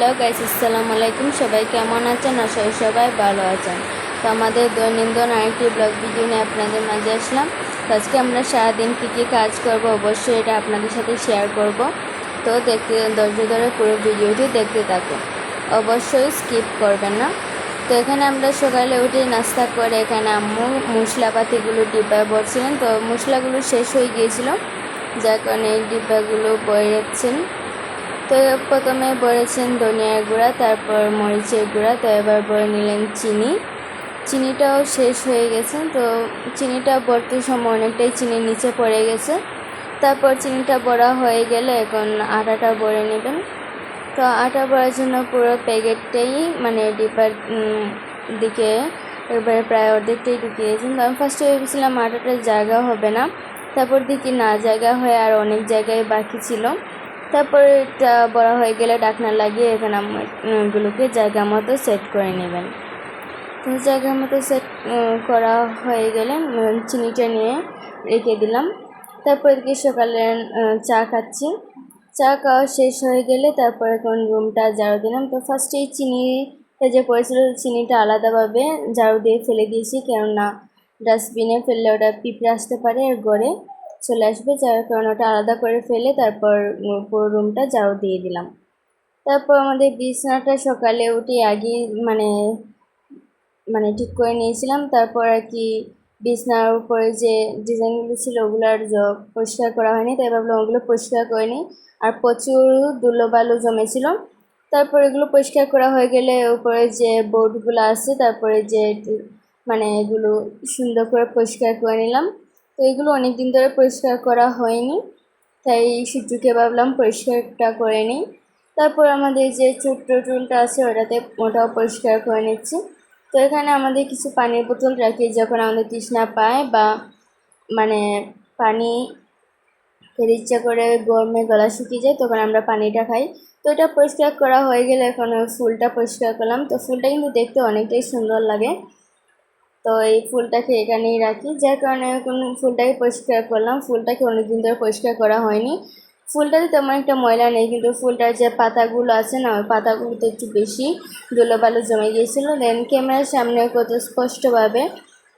Hello guys, আসসালামু আলাইকুম। সবাই কেমন আছেন? আশা করি সবাই ভালো আছেন। তো আমাদের দৈনন্দিন আরেকটি ব্লগ ভিডিও নিয়ে আপনাদের মাঝে আসলাম। তো আজকে আমরা সারাদিন কী কী কাজ করব অবশ্যই এটা আপনাদের সাথে শেয়ার করব। তো দেখতে ধৈর্য ধরে পুরো ভিডিওটি দেখতে থাকুন, অবশ্যই স্কিপ করবেন না। তো এখানে আমরা সকালে উঠে নাস্তা করে এখানে আম্মু মশলাপাতিগুলো ডিব্বায় ভরছিলেন। তো মশলাগুলো শেষ হয়ে গিয়েছিল, যার কারণে এই ডিব্বাগুলো বয়ে রাখছেন। তো প্রথমে বলেছেন ধনিয়ার গুঁড়া, তারপর মরিচের গুঁড়া। তো এবার বলে নিলেন চিনিটাও শেষ হয়ে গেছে। তো চিনিটা ভরতে সময় অনেকটাই চিনি নিচে পড়ে গেছে। তারপর চিনিটা ভরা হয়ে গেলে এখন আটাটা ভরে নেবেন। তো আটা ভরার জন্য পুরো প্যাকেটটাই মানে ডিব্বার দিকে এবারে প্রায় অর্ধেকটাই ঢুকিয়েছেন। তো আমি ফার্স্টে ভেবেছিলাম আটাটার জায়গা হবে না, তারপর দেখি না, জায়গা হয়ে আর অনেক জায়গায় বাকি ছিল। তারপর এটা বড় হয়ে গেলে ঢাকনা লাগিয়ে এখানে এগুলোকে জায়গা মতো সেট করে নেবেন। তো জায়গা মতো সেট করা হয়ে গেলে চিনিটা নিয়ে রেখে দিলাম। তারপর এদিকে সকালে চা খাচ্ছি। চা খাওয়া শেষ হয়ে গেলে তারপর এখন রুমটা ঝাড়ু দিলাম। তো ফার্স্টেই চিনিটা যে পড়েছিল চিনিটা আলাদাভাবে ঝাড়ু দিয়ে ফেলে দিয়েছি, কেননা ডাস্টবিনে ফেললে ওটা পিঁপড়ে আসতে পারে আর গড়ে চলে আসবে, যার কারণে ওটা আলাদা করে ফেলে তারপর পুরো রুমটা ঝাড়ু দিয়ে দিলাম। তারপর আমাদের বিছানাটা সকালে উঠে আগে মানে মানে ঠিক করে নিয়েছিলাম। তারপর আর কি বিছানার উপরে যে ডিজাইনগুলো ছিল ওগুলো আর পরিষ্কার করা হয়নি, তাই ভাবলাম ওগুলো পরিষ্কার করে নিই। আর প্রচুর ধুলোবালু জমেছিল। তারপর এগুলো পরিষ্কার করা হয়ে গেলে উপরে যে বোর্ডগুলো আছে তারপরে যে মানে এগুলো সুন্দর করে পরিষ্কার করে নিলাম। তো এগুলো অনেক দিন ধরে পরিষ্কার করা হয়নি, তাই সূর্যকে ভাবলাম পরিষ্কারটা করে নিই। তারপর আমাদের যে ছোট্ট টুলটা আছে ওটাও পরিষ্কার করে নিচ্ছি। তো এখানে আমাদের কিছু পানির বোতল রাখি, যখন আমাদের তৃষ্ণা পায় বা মানে পানি খেতে ইচ্ছা করে, গরমে গলা শুকিয়ে যায়, তখন আমরা পানিটা খাই। তো এটা পরিষ্কার করা হয়ে গেলে এখন ওই ফুলটা পরিষ্কার করলাম। তো ফুলটা কিন্তু দেখতে অনেকটাই সুন্দর লাগে। তো এই ফুলটাকে এখানেই রাখি, যার কারণে এখন ফুলটাকে পরিষ্কার করলাম। ফুলটাকে অনেকদিন ধরে পরিষ্কার করা হয়নি। ফুলটাতে তেমন একটা ময়লা নেই, কিন্তু ফুলটার যে পাতাগুলো আছে না, ওই পাতাগুলোতে একটু বেশি ধুলোবালু জমে গিয়েছিলো। দেন ক্যামেরার সামনে কত স্পষ্টভাবে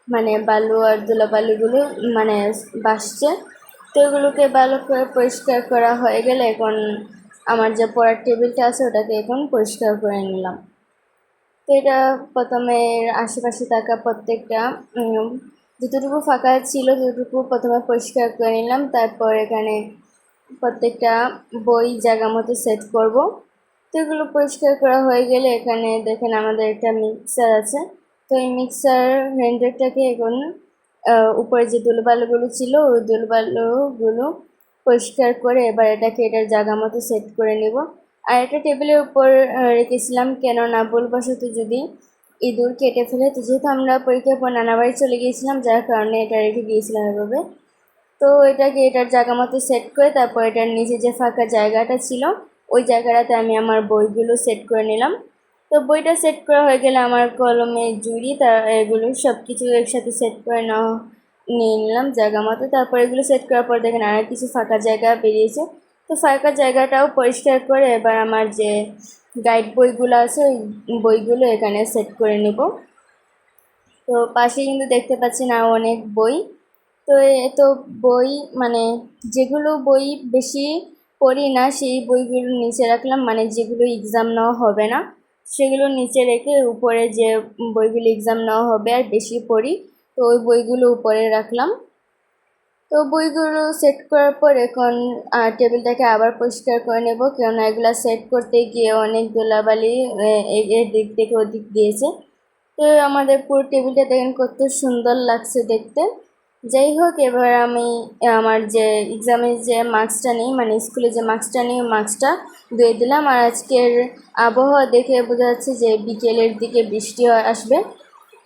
মানে বালু আর ধুলোবালুগুলো মানে ভাসছে। তো এগুলোকে ভালো করে পরিষ্কার করা হয়ে গেলে এখন আমার যে পড়ার টেবিলটা আছে ওটাকে এখন পরিষ্কার করে নিলাম। তো এটা প্রথমে আশেপাশে থাকা প্রত্যেকটা যতটুকু ফাঁকা ছিল ততটুকু প্রথমে পরিষ্কার করে নিলাম। তারপর এখানে প্রত্যেকটা বই জায়গা মতো সেট করব। তো এগুলো পরিষ্কার করা হয়ে গেলে এখানে দেখেন আমাদের একটা মিক্সার আছে। তো এই মিক্সার গ্রাইন্ডারটাকে এখন উপরে যে ধুলোবালুগুলো ছিল ওই ধুলোবালুগুলো পরিষ্কার করে এবার এটার জায়গা মতো সেট করে নেব। আর এটা টেবিলের উপর রেখেছিলাম, কেননা ভুলবশত যদি ইঁদুর কেটে ফেলে। তো যেহেতু আমরা পরীক্ষার পর নানা বাড়ি চলে গিয়েছিলাম, যার কারণে এটা রেখে গিয়েছিলাম এভাবে। তো এটাকে এটার জায়গা মতো সেট করে তারপর এটার নিচে যে ফাঁকা জায়গাটা ছিল ওই জায়গাটাতে আমি আমার বইগুলো সেট করে নিলাম। তো বইটা সেট করা হয়ে গেলে আমার কলমে জুড়ি এগুলো সব কিছু একসাথে সেট করে নিয়ে নিলাম জায়গা মতো। তারপর এগুলো সেট করার পর দেখেন আর কিছু ফাঁকা জায়গা বেরিয়েছে। তো ফাঁকা জায়গাটাও পরিষ্কার করে এবার আমার যে গাইড বইগুলো আছে ওই বইগুলো এখানে সেট করে নেব। তো পাশে কিন্তু দেখতে পাচ্ছেন আর অনেক বই। তো এত বই মানে যেগুলো বই বেশি পড়ি না সেই বইগুলো নিচে রাখলাম, মানে যেগুলো এক্সাম নেওয়া হবে না সেগুলো নিচে রেখে উপরে যে বইগুলো এক্সাম নেওয়া হবে আর বেশি পড়ি তো ওই বইগুলো উপরে রাখলাম। তো বইগুলো সেট করার পর এখন টেবিলটাকে আবার পরিষ্কার করে নেব, কেননা এগুলো সেট করতে গিয়ে অনেক ধুলাবালি এর দিক থেকে ওদিক দিয়েছে। তো আমাদের পুরো টেবিলটা দেখেন কত সুন্দর লাগছে দেখতে। যাই হোক, এবার আমি আমার যে এক্সামের যে মার্কসটা নিই মানে স্কুলে যে মার্কসটা নিই মার্কসটা ধুয়ে দিলাম। আর আজকের আবহাওয়া দেখে বোঝা যাচ্ছে যে বিকেলের দিকে বৃষ্টি আসবে।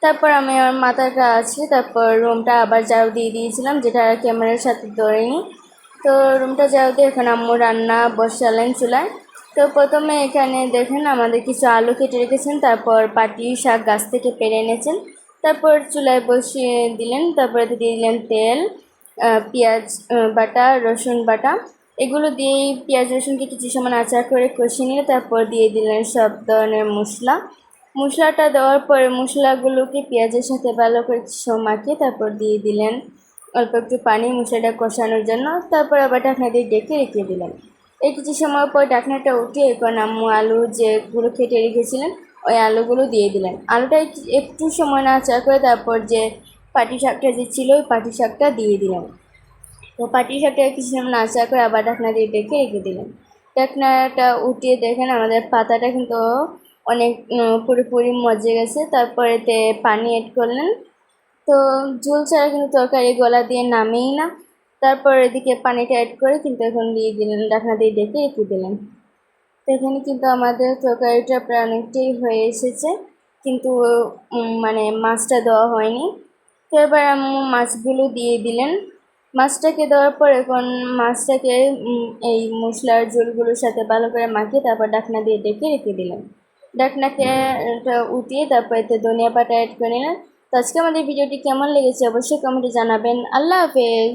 তারপর আমি আমার মাথাটা আছে তারপর রুমটা আবার ঝাড়ু দিয়ে দিয়েছিলাম, যেটা ক্যামেরার সাথে ধরেনি। তো রুমটা ঝাড়ু দিয়ে এখন আম্মু রান্না বসালেন চুলায়। তো প্রথমে এখানে দেখেন আমাদের কিছু আলু কেটে রেখেছেন, তারপর পাটি শাক গাছ থেকে পেরে এনেছেন। তারপর চুলায় বসিয়ে দিলেন, তারপরে দিয়ে দিলেন তেল, পেঁয়াজ বাটা, রসুন বাটা। এগুলো দিয়েই পেঁয়াজ রসুনকে কিছু সময় নাড়াচাড়া করে কষিয়ে নিয়ে তারপর দিয়ে দিলেন সব ধরনের মশলাটা দেওয়ার পরে মশলাগুলোকে পেঁয়াজের সাথে ভালো করে কিছু সময় মাখিয়ে তারপর দিয়ে দিলেন অল্প একটু পানি মশলাটা কষানোর জন্য। তারপর আবার ঢাকনা দিয়ে ডেকে রেখে দিলেন। এই কিছু সময় পর ঢাকনাটা উঠিয়ে এখন আম্মু আলু যেগুলো কেটে রেখেছিলেন ওই আলুগুলো দিয়ে দিলেন। আলুটা একটু সময় নাড়াচাড়া করে তারপর যে পাটি শাকটা যে ছিল ওই পাটি শাকটা দিয়ে দিলেন। তো পাটি শাকটা কিছু সময় নাড়াচাড়া করে আবার ঢাকনা দিয়ে ডেকে রেখে দিলেন। ঢাকনাটা উঠিয়ে দেখেন আমাদের পাতাটা কিন্তু অনেক পুরোপুরি মজে গেছে। তারপর এতে পানি অ্যাড করলেন। তো ঝোল ছাড়া কিন্তু তরকারি গলা দিয়ে নামেই না। তারপর এদিকে পানিটা অ্যাড করে কিন্তু এখন দিয়ে দিলেন, ঢাকনা দিয়ে ডেকে রেখে দিলেন। তো এখানে কিন্তু আমাদের তরকারিটা প্রায় অনেকটাই হয়ে এসেছে, কিন্তু মানে মাছটা দেওয়া হয়নি। তো এবার আম্মু মাছগুলো দিয়ে দিলেন। মাছটাকে দেওয়ার পর এখন মাছটাকে এই মশলার ঝোলগুলোর সাথে ভালো করে মাখিয়ে তারপর ঢাকনা দিয়ে ডেকে রেখে দিলেন। ঢাকনাকে উঠিয়ে তারপর এতে ধনিয়া পাতা অ্যাড করে নিলেন। তো আজকে আমাদের ভিডিওটি কেমন লেগেছে অবশ্যই কমেন্টে জানাবেন। আল্লাহ হাফেজ।